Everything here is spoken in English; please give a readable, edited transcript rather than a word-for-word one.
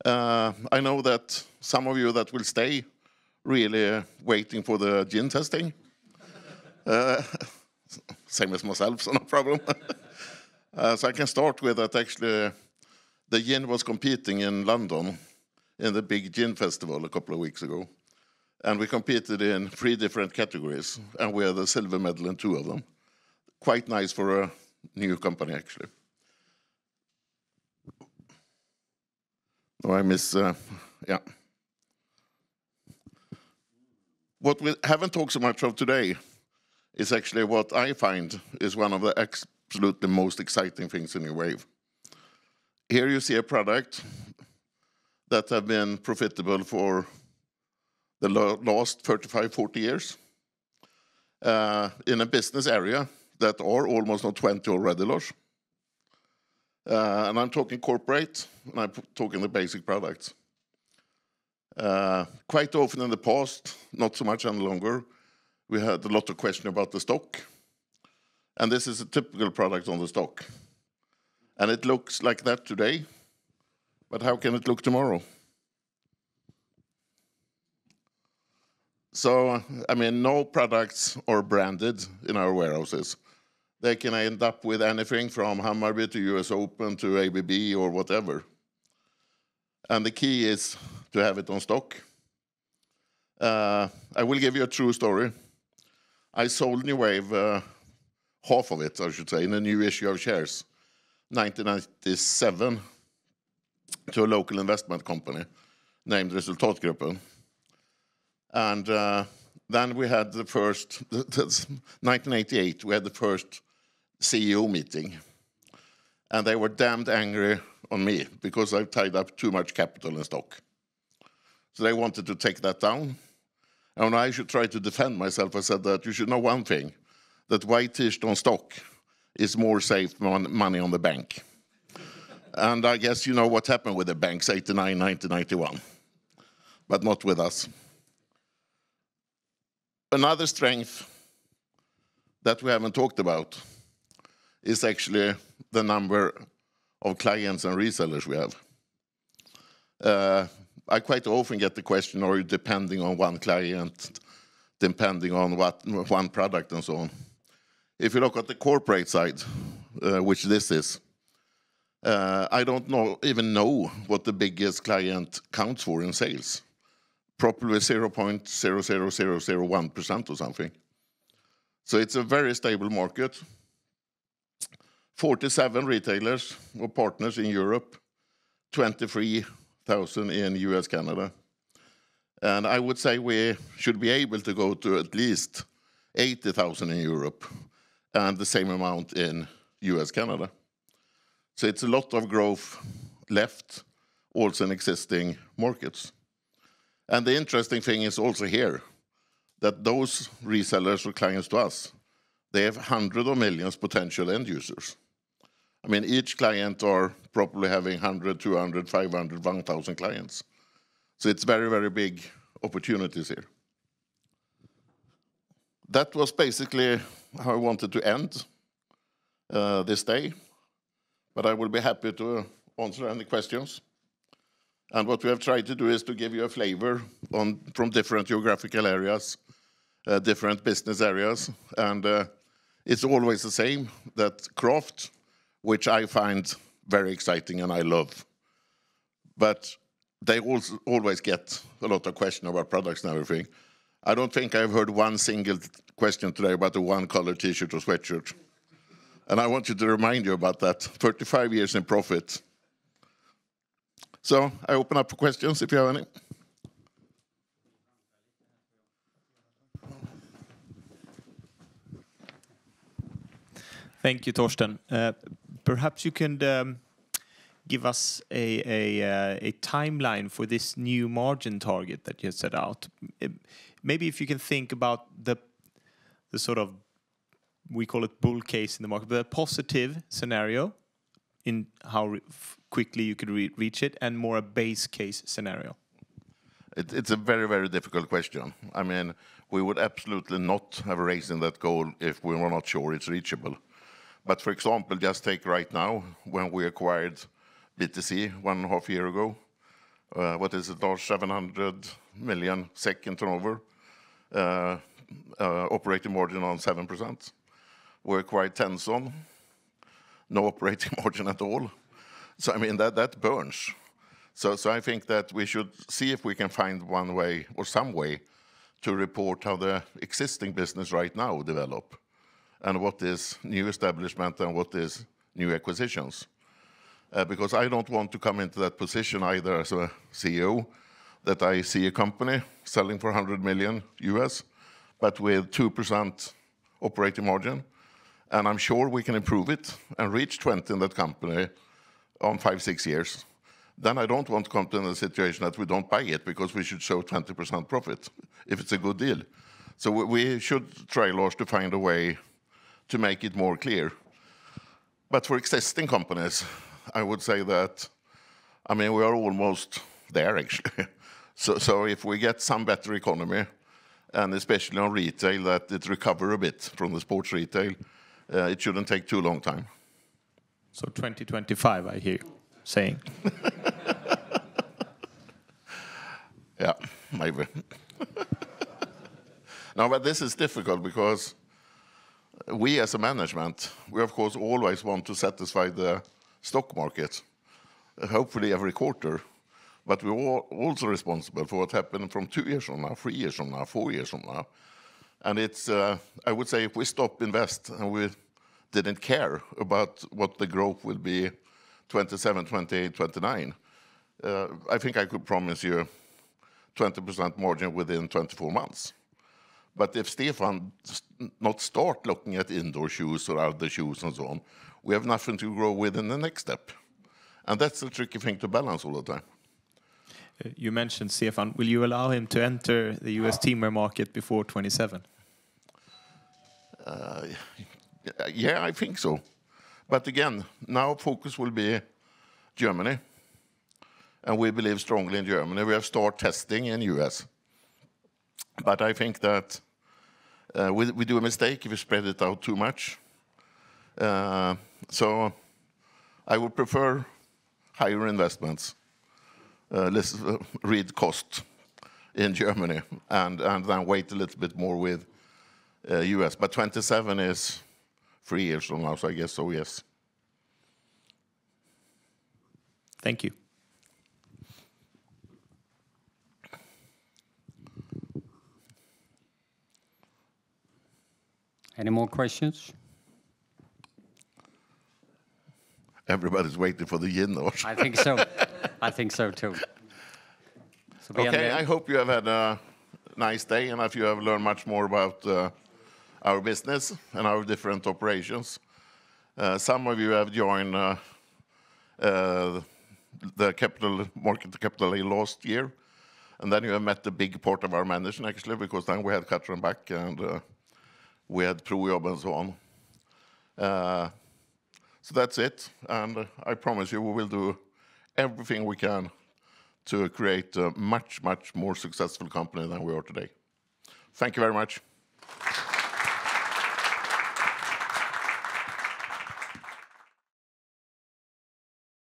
I know that some of you that will stay really waiting for the gin testing. Same as myself, so no problem. So I can start with that actually the gin was competing in London in the big gin festival a couple of weeks ago. And we competed in 3 different categories, and we had a silver medal in 2 of them. Quite nice for a new company, actually. Oh, I miss, yeah. What we haven't talked so much of today is actually what I find is one of the absolutely most exciting things in New Wave. Here you see a product that have been profitable for the last 35, 40 years in a business area that are almost on 20 already, Lars. And I'm talking corporate, and I'm talking the basic products. Quite often in the past, not so much any longer, we had a lot of question about the stock. And this is a typical product on the stock. And it looks like that today, but how can it look tomorrow? So, I mean, no products are branded in our warehouses. They can end up with anything from Hammarby to US Open to ABB or whatever. And the key is to have it on stock. I will give you a true story. I sold New Wave, half of it, I should say, in a new issue of shares, 1997, to a local investment company named Resultatgruppen. And then we had the first, 1988, we had the first CEO meeting. And they were damned angry on me because I tied up too much capital in stock. So they wanted to take that down. And I should try to defend myself. I said that you should know one thing, that white-tished on stock is more safe than money on the bank. And I guess you know what happened with the banks, 89, 90, 91, but not with us. Another strength that we haven't talked about is actually the number of clients and resellers we have. I quite often get the question, are you depending on one client, depending on one product and so on? If you look at the corporate side, which this is, I don't even know what the biggest client counts for in sales. Probably 0.00001% or something. So it's a very stable market. 47 retailers or partners in Europe, 23,000 in US, Canada. And I would say we should be able to go to at least 80,000 in Europe and the same amount in US, Canada. So it's a lot of growth left, also in existing markets. And the interesting thing is also here that those resellers or clients to us, they have hundreds of millions potential end users. I mean, each client are probably having 100, 200, 500, 1,000 clients. So it's very, very big opportunities here. That was basically how I wanted to end this day. But I will be happy to answer any questions. And what we have tried to do is to give you a flavor from different geographical areas, different business areas. And it's always the same, that craft, which I find very exciting and I love. But they also always get a lot of questions about products and everything. I don't think I've heard one single question today about a one-color T-shirt or sweatshirt. And I want you to remind you about that. 35 years in profit. So I open up for questions if you have any. Thank you, Torsten. Perhaps you can give us a timeline for this new margin target that you set out. Maybe if you can think about the sort of, we call it bull case in the market, but a positive scenario in how quickly you could reach it, and more a base case scenario. It's a very, very difficult question. I mean, we would absolutely not have a race in that goal if we were not sure it's reachable. But for example, just take right now, when we acquired BTC 1.5 years ago, what is it, Lars, 700 million SEK in turnover, operating margin on 7%. We're quite tense on, no operating margin at all. So I mean, that burns. So I think that we should see if we can find one way or some way to report how the existing business right now develop, and what is new establishment and what is new acquisitions. Because I don't want to come into that position either as a CEO, that I see a company selling for 100 million US, but with 2% operating margin, and I'm sure we can improve it and reach 20 in that company on 5-6 years. Then I don't want to come to a situation that we don't buy it because we should show 20% profit if it's a good deal. So we should try, Lars, to find a way to make it more clear. But for existing companies, I would say that, I mean, we are almost there, actually. So if we get some better economy, and especially on retail, that it recover a bit from the sports retail, it shouldn't take too long time. So 2025, I hear you saying. Yeah, maybe. No, but this is difficult because we as a management, we of course always want to satisfy the stock market, hopefully every quarter. But we're also responsible for what happened from 2 years from now, 3 years from now, 4 years from now. And it's, I would say, if we stop invest and we didn't care about what the growth will be 27, 28, 29, I think I could promise you 20% margin within 24 months. But if Stefan not start looking at indoor shoes or other shoes and so on, we have nothing to grow with in the next step. And that's a tricky thing to balance all the time. You mentioned Stefan. Will you allow him to enter the US teamwear market before 27? Yeah, I think so. But again, now focus will be Germany. And we believe strongly in Germany. We have started testing in US. But I think that we do a mistake if we spread it out too much. So I would prefer higher investments. Let's read cost in Germany and then wait a little bit more with US. But 27 is 3 years from now, so I guess so, yes. Thank you. Any more questions? Everybody's waiting for the yin, or? I think so. I think so too. So okay, I hope you have had a nice day, and if you have learned much more about our business and our different operations. Some of you have joined the capital market last year, and then you have met the big part of our management, actually, because then we had Katrin Back and we had ProJobb and so on. So that's it, and I promise you we will do everything we can to create a much, much more successful company than we are today. Thank you very much.